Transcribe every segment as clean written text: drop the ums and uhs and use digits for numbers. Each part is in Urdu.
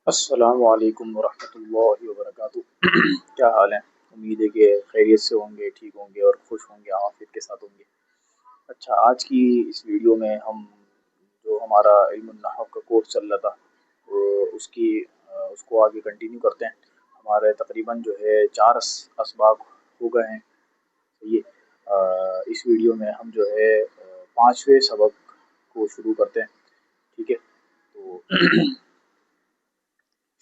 السلام علیکم ورحمۃ اللہ وبرکاتہ۔ کیا حال ہے؟ امید ہے کہ خیریت سے ہوں گے، ٹھیک ہوں گے اور خوش ہوں گے، عافیت کے ساتھ ہوں گے۔ اچھا، آج کی اس ویڈیو میں ہم جو ہمارا علم النحو کا کورس چل رہا تھا وہ اس کو آگے کنٹینیو کرتے ہیں۔ ہمارے تقریباً جو ہے چار اسباق ہو گئے ہیں۔ یہ اس ویڈیو میں ہم جو ہے پانچویں سبق کو شروع کرتے ہیں، ٹھیک ہے؟ تو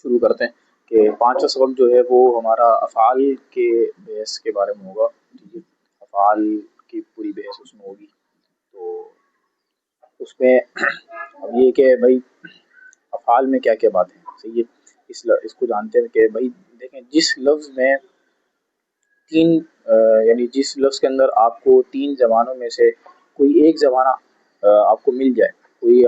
شروع کرتے ہیں کہ پانچواں سبق جو ہے وہ ہمارا افعال کے بحث کے بارے میں ہوگا، ٹھیک ہے؟ افعال کی پوری بحث اس میں ہوگی۔ تو اس میں اب یہ کہ بھائی افعال میں کیا کیا باتیں ہیں، صحیح ہے؟ اس کو جانتے ہیں کہ بھائی دیکھیں، جس لفظ میں یعنی جس لفظ کے اندر آپ کو تین زبانوں میں سے کوئی ایک زبانہ آپ کو مل جائے،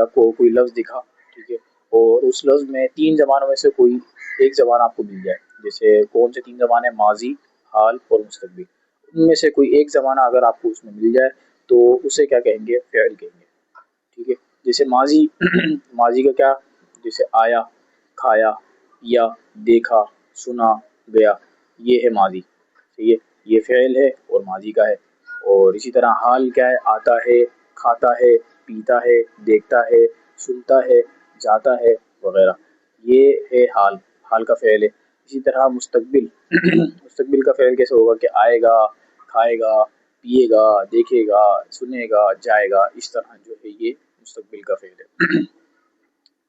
آپ کو کوئی لفظ دکھا، ٹھیک ہے، اور اس لفظ میں تین زبانوں میں سے کوئی ایک زبان آپ کو مل جائے، جیسے کون سے تین زبانیں؟ ماضی، حال اور مستقبل۔ ان میں سے کوئی ایک زبانہ اگر آپ کو اس میں مل جائے تو اسے کیا کہیں گے؟ فعل کہیں گے، ٹھیک ہے؟ جیسے ماضی ماضی کا کیا؟ جیسے آیا، کھایا، یا دیکھا، سنا، گیا، یہ ہے ماضی، ٹھیک ہے؟ یہ فعل ہے اور ماضی کا ہے۔ اور اسی طرح حال کیا ہے؟ آتا ہے، کھاتا ہے، پیتا ہے، دیکھتا ہے، سنتا ہے، جاتا ہے وغیرہ، یہ ہے حال، حال کا فعل ہے۔ اسی طرح مستقبل مستقبل کا فعل کیسے ہوگا کہ آئے گا، کھائے گا، پیے گا، دیکھے گا، سنے گا، جائے گا، اس طرح جو ہے یہ مستقبل کا فعل ہے۔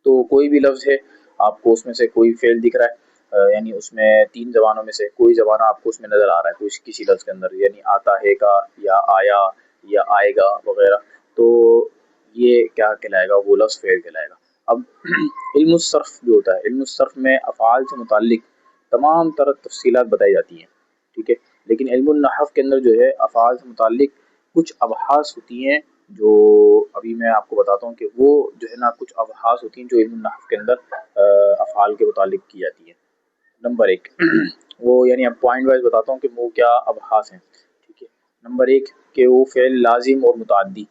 تو کوئی بھی لفظ ہے، آپ کو اس میں سے کوئی فعل دکھ رہا ہے، یعنی اس میں تین زبانوں میں سے کوئی زبانہ آپ کو اس میں نظر آ رہا ہے کسی لفظ کے اندر، یعنی آتا ہے کا یا آیا یا آئے گا وغیرہ، تو یہ کیا کہلائے گا؟ وہ لفظ فعل کہلائے گا۔ اب علم الصرف جو ہوتا ہے، علم الصرف میں افعال سے متعلق تمام تر تفصیلات بتائی جاتی ہیں، ٹھیک ہے؟ لیکن علم النحو کے اندر جو ہے افعال سے متعلق کچھ ابحاث ہوتی ہیں، جو ابھی میں آپ کو بتاتا ہوں کہ وہ جو ہے نا کچھ ابحاث ہوتی ہیں جو علم النحو کے اندر افعال کے متعلق کی جاتی ہیں۔ نمبر ایک وہ یعنی اب پوائنٹ وائز بتاتا ہوں کہ وہ کیا ابحاث ہیں، ٹھیک ہے؟ نمبر ایک کہ وہ فعل لازم اور متعدی،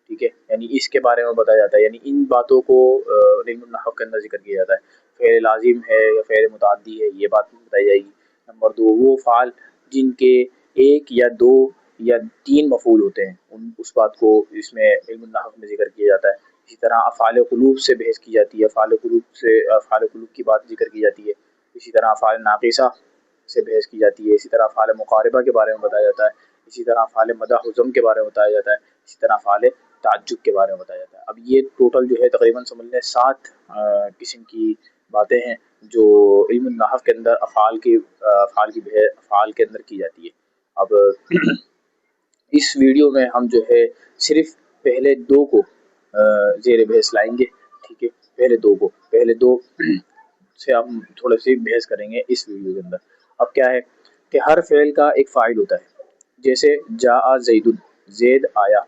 ٹھیک ہے، یعنی اس کے بارے میں بتایا جاتا ہے، یعنی ان باتوں کو علم النحو کے اندر ذکر کیا جاتا ہے، فعل لازم ہے یا فعل متعدی ہے، یہ بات بتائی جائے گی۔ نمبر دو وہ فعال جن کے ایک یا دو یا تین مفعول ہوتے ہیں، اس بات کو اس میں علم النحو میں ذکر کیا جاتا ہے۔ اسی طرح افعال قلوب سے بحث کی جاتی ہے، افعال قلوب کی بات ذکر کی جاتی ہے۔ اسی طرح افعال ناقصہ سے بحث کی جاتی ہے۔ اسی طرح افعال مقاربہ کے بارے میں بتایا جاتا ہے۔ اسی طرح افعال مدح و ذم کے بارے میں بتایا جاتا ہے۔ اسی طرح افعال تعجب کے بارے میں بتایا جاتا ہے۔ اب یہ ٹوٹل جو ہے تقریباً سمجھ لیں 7 قسم کی باتیں ہیں جو علم النحو کے اندر افعال کے اندر کی جاتی ہے۔ اب اس ویڈیو میں ہم جو ہے صرف پہلے دو کو زیر بحث لائیں گے، ٹھیک ہے؟ پہلے دو سے ہم تھوڑے سی بحث کریں گے اس ویڈیو کے اندر۔ اب کیا ہے کہ ہر فعل کا ایک فاعل ہوتا ہے، جیسے جاء زید، زید آیا،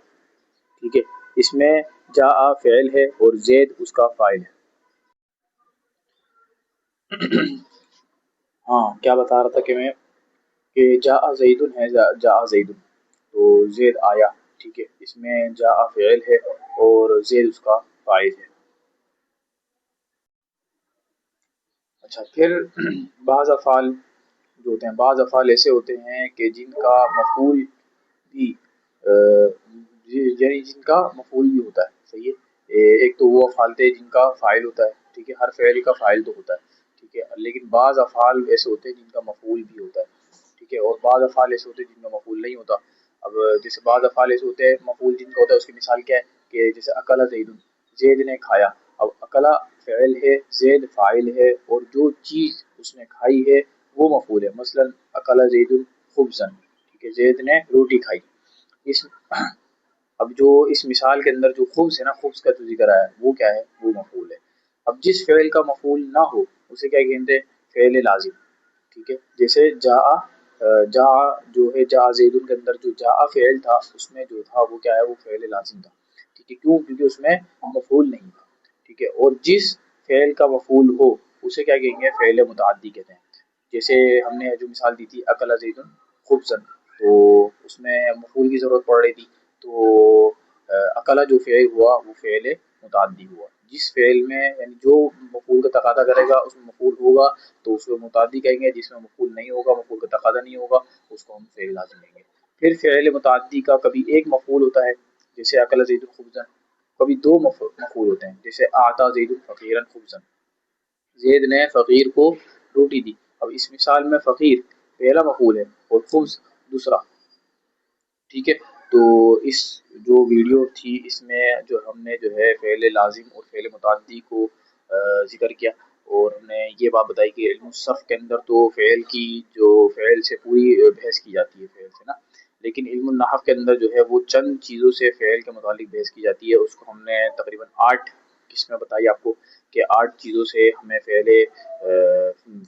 ٹھیک ہے؟ اس میں جاء فعل ہے اور زید اس کا فاعل ہے۔ ہاں، کیا بتا رہا تھا کہ جاء زید ہے، جاء زید، تو زید آیا، ٹھیک ہے؟ اس میں جاء فعل ہے اور زید اس کا فاعل ہے۔ اچھا، پھر بعض افعال جو ہوتے ہیں، بعض افعال ایسے ہوتے ہیں کہ جن کا مفعول بھی یعنی جن کا مفعول بھی ہوتا ہے، صحیح ہے؟ ایک تو وہ افعال تھے جن کا فاعل ہوتا ہے، ٹھیک ہے؟ ہر فعل کا فاعل تو ہوتا ہے، ٹھیک ہے؟ لیکن بعض افعال ایسے ہوتے ہیں جن کا مفعول بھی ہوتا ہے، ٹھیک ہے؟ اور بعض افعال ایسے ہوتے ہیں جن کا مفعول نہیں ہوتا۔ اب جیسے بعض افعال ایسے ہوتے ہیں مفعول جن کا ہوتا ہے، اس کی مثال کیا ہے کہ جیسے اکل زید، زید نے کھایا۔ اب اکلا فعل ہے، زید فاعل ہے، اور جو چیز اس نے کھائی ہے وہ مفعول ہے۔ مثلا اکل زید خبزا، ٹھیک ہے؟ زید نے روٹی کھائی۔ اب جو اس مثال کے اندر جو خبز ہے نا، خبز کا جو ذکر آیا وہ کیا ہے؟ وہ مفعول ہے۔ اب جس فعل کا مفعول نہ ہو اسے کیا کہتے ہیں؟ فعل لازم، ٹھیک ہے؟ جیسے جاء جو ہے، جاء زید کے اندر جو جاء فعل تھا اس میں جو تھا وہ کیا ہے؟ وہ فعل لازم تھا، ٹھیک ہے؟ کیوں؟ کیونکہ اس میں مفعول نہیں تھا، ٹھیک ہے؟ اور جس فعل کا مفعول ہو اسے کیا کہیں گے؟ فعل متعدی کہتے ہیں۔ جیسے ہم نے جو مثال دی تھی اکل زید خبزا، تو اس میں مفعول کی ضرورت پڑ رہی تھی، تو اکلا جو فعل ہوا وہ فعل متعدی ہوا۔ جس فعل میں یعنی جو مفعول کا تقاضا کرے گا اس میں مفعول ہوگا تو اس کو متعدی کہیں گے، جس میں مفعول نہیں ہوگا، مفعول کا تقاضا نہیں ہوگا، اس کو ہم فعل لازم کہیں گے۔ پھر فعل متعدی کا کبھی ایک مفعول ہوتا ہے جیسے اکل زید خبزا، کبھی دو مفعول ہوتے ہیں جیسے اعطی زید فقیرا خبزا، زید نے فقیر کو روٹی دی۔ اب اس مثال میں فقیر پہلا مفعول ہے اور خبز دوسرا، ٹھیک ہے۔ تو اس جو ویڈیو تھی اس میں جو ہم نے جو ہے فعل لازم اور فعل متعدی کو ذکر کیا، اور ہم نے یہ بات بتائی کہ علم الصرف کے اندر تو فعل کی جو فعل سے پوری بحث کی جاتی ہے فعل سے نا، لیکن علم النحو کے اندر جو ہے وہ چند چیزوں سے فعل کے متعلق بحث کی جاتی ہے۔ اس کو ہم نے تقریباً 8 قسمیں بتائی آپ کو کہ 8 چیزوں سے ہمیں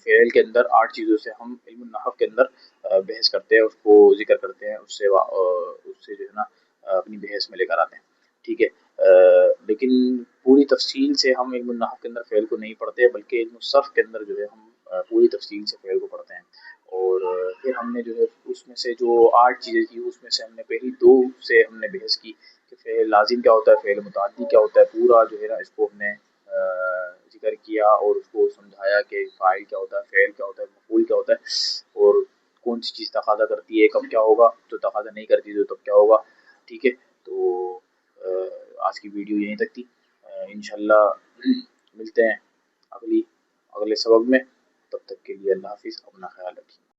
فعل کے اندر 8 چیزوں سے ہم علم النحو کے اندر بحث کرتے ہیں، اس کو ذکر کرتے ہیں، اس سے جو ہے نا اپنی بحث میں لے کر آتے ہیں، ٹھیک ہے۔ لیکن پوری تفصیل سے ہم علم النحو کے اندر فعل کو نہیں پڑھتے بلکہ علم الصرف کے اندر جو ہے ہم پوری تفصیل سے فعل کو پڑھتے ہیں۔ اور پھر ہم نے جو ہے اس میں سے جو 8 چیزیں تھیں اس میں سے ہم نے پہلی 2 سے ہم نے بحث کی کہ فعل لازم کیا ہوتا ہے، فعل متعدی کیا ہوتا ہے، پورا جو ہے نا اس کو ہم نے ذکر کیا اور اس کو سمجھایا کہ فاعل کیا ہوتا ہے، فعل کیا ہوتا ہے، مفعول کیا ہوتا ہے، اور کون سی چیز تقاضا کرتی ہے کب کیا ہوگا، جو تقاضا نہیں کرتی تو تب کیا ہوگا، ٹھیک ہے۔ تو آج کی ویڈیو یہیں تک تھی، انشاءاللہ ملتے ہیں اگلے سبق میں، تب تک کے لیے اللہ حافظ، اپنا خیال رکھیے۔